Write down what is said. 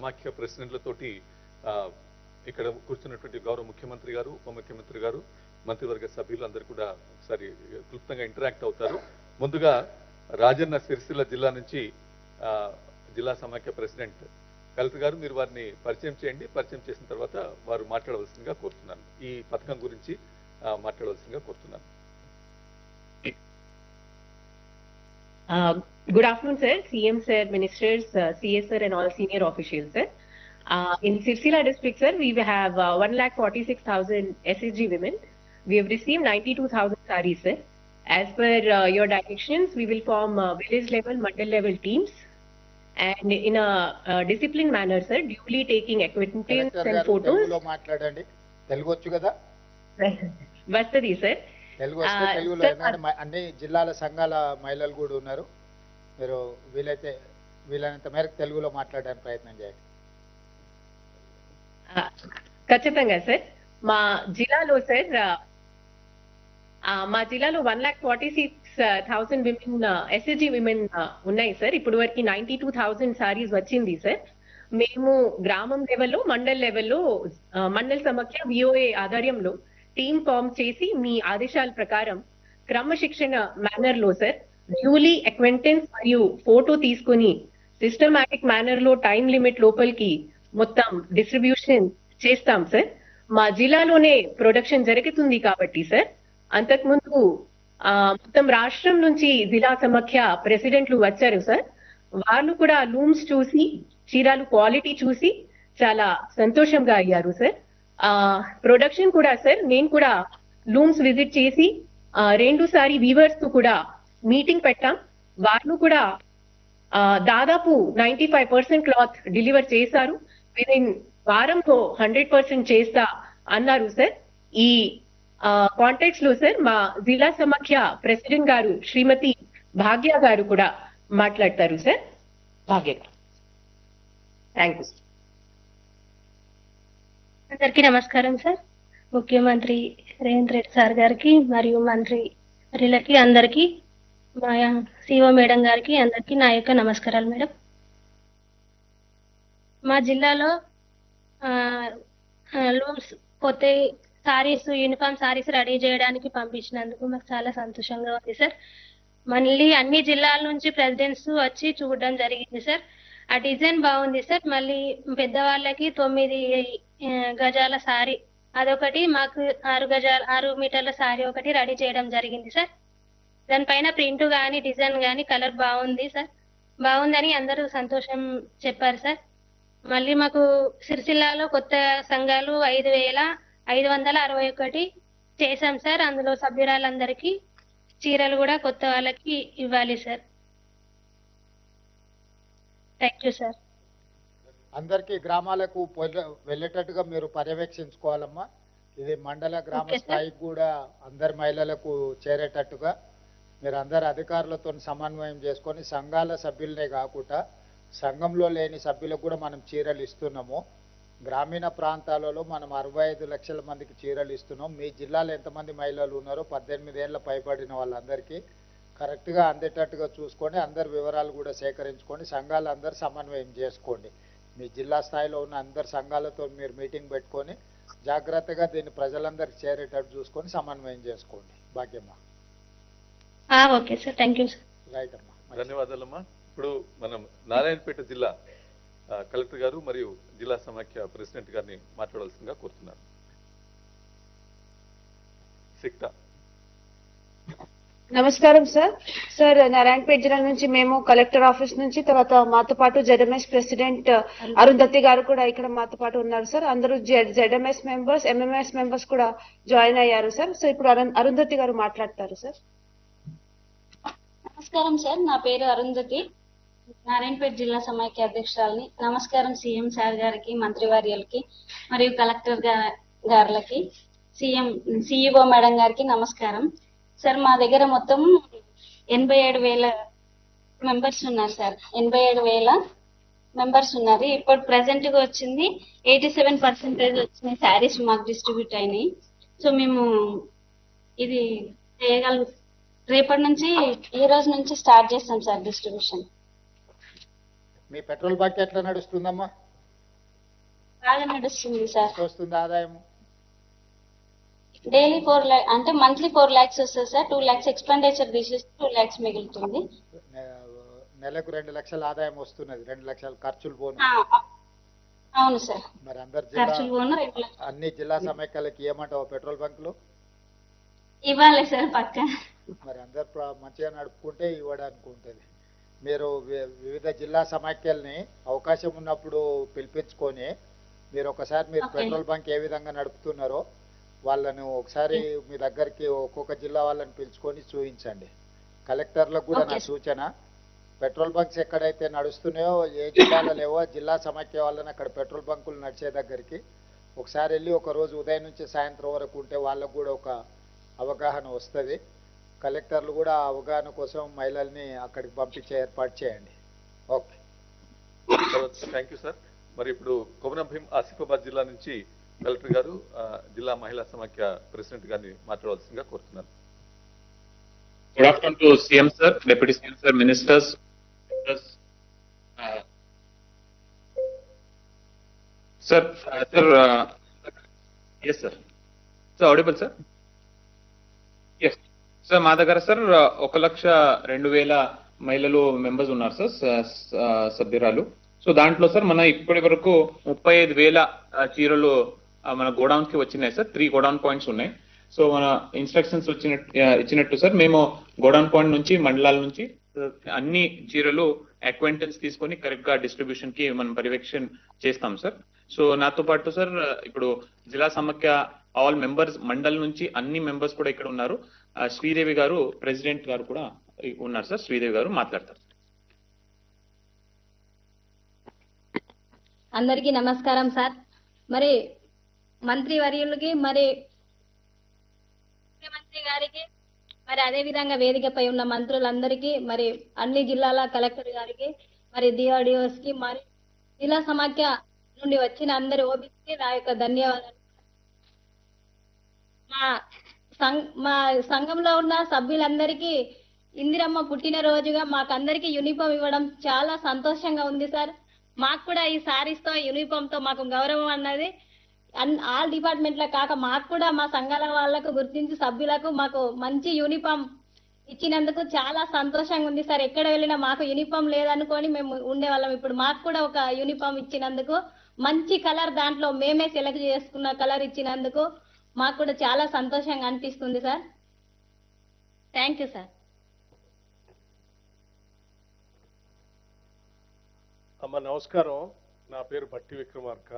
సమాఖ్య ప్రెసిడెంట్లతోటి ఇక్కడ కూర్చున్నటువంటి గౌరవ ముఖ్యమంత్రి గారు, ఉప ముఖ్యమంత్రి గారు, మంత్రివర్గ సభ్యులు అందరూ కూడా ఒకసారి క్లుప్తంగా ఇంటరాక్ట్ అవుతారు. ముందుగా రాజన్న సిరిసిల్ల జిల్లా నుంచి జిల్లా సమాఖ్య ప్రెసిడెంట్ కలెక్టర్ గారు, మీరు వారిని పరిచయం చేయండి. పరిచయం చేసిన తర్వాత వారు మాట్లాడవలసిందిగా కోరుతున్నాను. ఈ పథకం గురించి మాట్లాడవలసిందిగా కోరుతున్నాను. Good afternoon, sir. CM sir, ministers, CS sir, and all senior officials, sir. In Sirsila district, sir, we have 1,46,000 SSG women. We have received 92,000 sarees, sir. As per your directions, we will form village level, mandal level teams, and in a disciplined manner, sir, duly taking acquaintance and photos. Vastadi, sir. తెలుగులో అన్ని జిల్లాల సంఘాల మహిళలు కూడా ఉన్నారు. మీరు వీలైనంత మేరకు తెలుగులో మాట్లాడడానికి ప్రయత్నం చేయండి. ఖచ్చితంగా సార్. మా జిల్లాలో 1,46,000 విమెన్ ఎస్ఎస్జి విమెన్ ఉన్నాయి సార్. ఇప్పుడు వరకు 92,000 సారీస్ వచ్చింది సార్. మేము గ్రామం లెవెల్లో, మండల్ లెవెల్లో, మండల్ సమాఖ్య విఓఏ ఆధ్వర్యంలో టీమ్ ఫామ్ చేసి మీ ఆదేశాల ప్రకారం క్రమశిక్షణ మేనర్ లో సార్ డ్యూలీ అక్వెంటెన్స్ మరియు ఫోటో తీసుకుని సిస్టమాటిక్ మేనర్ లో టైం లిమిట్ లోపలికి మొత్తం డిస్ట్రిబ్యూషన్ చేస్తాం సార్. మా జిల్లాలోనే ప్రొడక్షన్ జరుగుతుంది కాబట్టి సార్, అంతకుముందు మొత్తం రాష్ట్రం నుంచి జిల్లా సమాఖ్య ప్రెసిడెంట్లు వచ్చారు సార్. వాళ్ళు కూడా లూమ్స్ చూసి, చీరాలు క్వాలిటీ చూసి చాలా సంతోషంగా అయ్యారు సార్. ప్రొడక్షన్ కూడా సార్, నేను కూడా లూమ్స్ విజిట్ చేసి 2 సారి వీవర్స్ తో కూడా మీటింగ్ పెట్టాం. వాళ్ళు కూడా దాదాపు 95% క్లాత్ డెలివర్ చేశారు. విదిన్ వారంలో 100% చేస్తా అన్నారు సార్. ఈ కాంటాక్ట్స్ లో సార్ మా జిల్లా సమాఖ్య ప్రెసిడెంట్ గారు శ్రీమతి భాగ్య గారు కూడా మాట్లాడతారు సార్. భాగ్య గారు. Thank you. అందరికీ నమస్కారం సార్. ముఖ్యమంత్రి రేవంత్ రెడ్డి సార్ గారికి మరియు మంత్రులకి అందరికీ, మా సిఓ మేడం గారికి అందరికీ నా యొక్క నమస్కారాలు మేడం. మా జిల్లాలో లూమ్స్ కొత్త సారీస్, యూనిఫామ్ సారీస్ రెడీ చేయడానికి పంపించినందుకు మాకు చాలా సంతోషంగా ఉంది సార్. మళ్ళీ అన్ని జిల్లాల నుంచి ప్రెసిడెంట్స్ వచ్చి చూడడం జరిగింది సార్. ఆ డిజైన్ బాగుంది సార్. మళ్ళీ పెద్దవాళ్ళకి 9 గజాల సారీ అదొకటి, మాకు 6 మీటర్ల సారీ ఒకటి రెడీ చేయడం జరిగింది సార్. దానిపైన ప్రింట్ కానీ డిజైన్ కానీ కలర్ బాగుంది సార్. బాగుందని అందరూ సంతోషం చెప్పారు సార్. మళ్ళీ మాకు సిరిసిల్లాలో కొత్త సంఘాలు 5,561 చేశాం సార్. అందులో సభ్యురాలందరికీ చీరలు కూడా కొత్త వాళ్ళకి ఇవ్వాలి సార్. Thank you sir. అందరికీ గ్రామాలకు వెళ్ళేటట్టుగా మీరు పర్యవేక్షించుకోవాలమ్మా. ఇది మండల గ్రామ స్థాయికి కూడా అందరి మహిళలకు చేరేటట్టుగా మీరు అందరు అధికారులతో సమన్వయం చేసుకొని, సంఘాల సభ్యులనే కాకుండా సంఘంలో లేని సభ్యులకు కూడా మనం చీరలు ఇస్తున్నాము. గ్రామీణ ప్రాంతాలలో మనం 65 లక్షల మందికి చీరలు ఇస్తున్నాం. మీ జిల్లాలో ఎంతమంది మహిళలు ఉన్నారో 18 ఏళ్ళ పైబడిన వాళ్ళందరికీ కరెక్ట్గా అందేటట్టుగా చూసుకొని, అందరి వివరాలు కూడా సేకరించుకొని సంఘాలు అందరు సమన్వయం చేసుకోండి. మీ జిల్లా స్థాయిలో ఉన్న అందరు సంఘాలతో మీరు మీటింగ్ పెట్టుకొని జాగ్రత్తగా దీన్ని ప్రజలందరికీ చేరేటట్టు చూసుకొని సమన్వయం చేసుకోండి. Bhagyamma. Okay sir. Thank you sir. Right అమ్మా, ధన్యవాదాలమ్మా. ఇప్పుడు మనం నారాయణపేట జిల్లా కలెక్టర్ గారు మరియు జిల్లా సమాఖ్య ప్రెసిడెంట్ గారిని మాట్లాడాల్సిందిగా కోరుతున్నాను. సిక్తా. నమస్కారం సార్. సార్, నారాయణపేట జిల్లా నుంచి మేము కలెక్టర్ ఆఫీస్ నుంచి, తర్వాత మాతో పాటు జెడ్ఎంఎస్ ప్రెసిడెంట్ అరుంధతి గారు కూడా ఇక్కడ మాతో పాటు ఉన్నారు సార్. అందరూ జెడ్ఎంఎస్ మెంబర్స్, ఎంఎంఎస్ మెంబర్స్ కూడా జాయిన్ అయ్యారు సార్. సో ఇప్పుడు అరుంధతి గారు మాట్లాడతారు సార్. నమస్కారం సార్, నా పేరు అరుంధతి, నారాయణపేట జిల్లా సమైక్య అధ్యక్షురాలని. నమస్కారం సీఎం సార్ గారికి, మంత్రివర్యులకి మరియు కలెక్టర్ గారులకి, సిఇఓ మేడం గారికి నమస్కారం సార్. మా దగ్గర మొత్తం 87,000 మెంబర్స్ ఉన్నారు సార్. 87,000 మెంబర్స్ ఉన్నారు. ఇప్పుడు ప్రెసెంట్ గా వచ్చింది 87% వచ్చినాయి శారీస్ మాకు డిస్ట్రిబ్యూట్ అయినాయి. సో మేము ఇది చేయగలం. రేపటి నుంచి, ఈ రోజు నుంచి స్టార్ట్ చేస్తాం సార్ డిస్ట్రిబ్యూషన్. మీ పెట్రోల్ బంక్ ఎట్లా నడుస్తుందమ్మా? బాగా నడుస్తుంది సార్. ఎంత వస్తుంది ఆదాయం? డైలీ 4 lakhs అంటే మంత్లీ 4 lakhs వస్తుంది సార్. 2 lakhs ఎక్స్పెండిచర్ తీసేసి 2 lakhs మిగులుతుంది. నెలకు 2 లక్షల ఆదాయం వస్తున్నది, 2 లక్షల ఖర్చులు పోను. అవును సార్. మరి అందరు ఖర్చులు పోను 2 lakhs. అన్ని జిల్లా సమైక్యాలకి ఏమంటావు పెట్రోల్ బంకులు? ఇవ్వాలి సార్ పక్క. మరి అందరు మంచిగా నడుపుకుంటే ఇవ్వడానికి ఉంటుంది. మీరు వివిధ జిల్లా సమైక్యాలని అవకాశం ఉన్నప్పుడు పిలిపించుకొని మీరు ఒకసారి మీరు పెట్రోల్ బంక్ ఏ విధంగా నడుపుతున్నారో వాళ్ళను ఒకసారి మీ దగ్గరికి ఒక్కొక్క జిల్లా వాళ్ళని పిలుచుకొని చూపించండి. కలెక్టర్లకు కూడా నా సూచన, పెట్రోల్ బంక్స్ ఎక్కడైతే నడుస్తున్నాయో ఏ జిల్లాలో లేవో జిల్లా సమైక్య వాళ్ళని అక్కడ పెట్రోల్ బంకులు నడిచే దగ్గరికి ఒకసారి వెళ్ళి ఒక రోజు ఉదయం నుంచి సాయంత్రం వరకు ఉంటే వాళ్ళకు కూడా ఒక అవగాహన వస్తుంది. కలెక్టర్లు కూడా ఆ అవగాహన కోసం మహిళల్ని అక్కడికి పంపించే ఏర్పాటు చేయండి. Okay, thank you sir. మరి ఇప్పుడు కొమరం భీం ఆసిఫాబాద్ జిల్లా నుంచి కలెక్టర్ గారు జిల్లా మహిళా సమాఖ్య ప్రెసిడెంట్ గారిని మాట్లాడవలసిందిగా కోరుతున్నారు. Good afternoon to CM sir, Deputy CM sir, ministers. Sir, yes sir. So audible sir? Yes. Sir, మా దగ్గర సార్ 1,02,000 మహిళలు మెంబర్స్ ఉన్నారు సార్, సభ్యురాలు. సో దాంట్లో సార్ మన ఇప్పటి వరకు 35,000 చీరలు మన గోడౌన్స్ కి వచ్చినాయి సార్. 3 గోడౌన్ పాయింట్స్ ఉన్నాయి. సో మన ఇన్స్ట్రక్షన్స్ ఇచ్చినట్టు సార్ మేము గోడౌన్ పాయింట్ నుంచి మండలాల నుంచి అన్ని చీరలు అక్వైంటెన్స్ తీసుకొని కరెక్ట్ గా డిస్ట్రిబ్యూషన్ కి మనం పర్యవేక్షణ చేస్తాం సార్. సో నాతో పాటు సార్ ఇప్పుడు జిల్లా సమాఖ్య ఆల్ మెంబర్స్ మండల్ నుంచి అన్ని మెంబర్స్ కూడా ఇక్కడ ఉన్నారు. శ్రీదేవి గారు ప్రెసిడెంట్ గారు కూడా ఉన్నారు సార్. శ్రీదేవి గారు మాట్లాడతారు. అందరికీ నమస్కారం సార్. మరి మంత్రి వర్యులకి మరి ముఖ్యమంత్రి గారికి మరి అదే విధంగా వేదికపై ఉన్న మంత్రులందరికీ మరి అన్ని జిల్లాల కలెక్టర్ గారికి మరి డిఆర్డిఓస్ కి మరి జిల్లా సమాఖ్య నుండి వచ్చిన అందరి ఓబీసీకి నా యొక్క ధన్యవాదాలు. మా సంఘంలో ఉన్న సభ్యులందరికీ ఇందిరమ్మ పుట్టినరోజుగా మాకందరికి యూనిఫామ్ ఇవ్వడం చాలా సంతోషంగా ఉంది సార్. మాకు కూడా ఈ సారీస్ తో యూనిఫామ్ తో మాకు గౌరవం అన్నది ఆల్ డిపార్ట్మెంట్ల కాక మాకు కూడా మా సంఘాల వాళ్ళకు గుర్తించి సభ్యులకు మాకు మంచి యూనిఫామ్ ఇచ్చినందుకు చాలా సంతోషంగా ఉంది సార్. ఎక్కడ వెళ్ళినా మాకు యూనిఫామ్ లేదనుకొని మేము ఉండేవాళ్ళం. ఇప్పుడు మాకు కూడా ఒక యూనిఫామ్ ఇచ్చినందుకు, మంచి కలర్ దాంట్లో మేమే సెలెక్ట్ చేసుకున్న కలర్ ఇచ్చినందుకు మాకు కూడా చాలా సంతోషంగా అనిపిస్తుంది సార్. Thank you sir. అమ్మ నమస్కారం. నా పేరు బట్టి విక్రమార్క.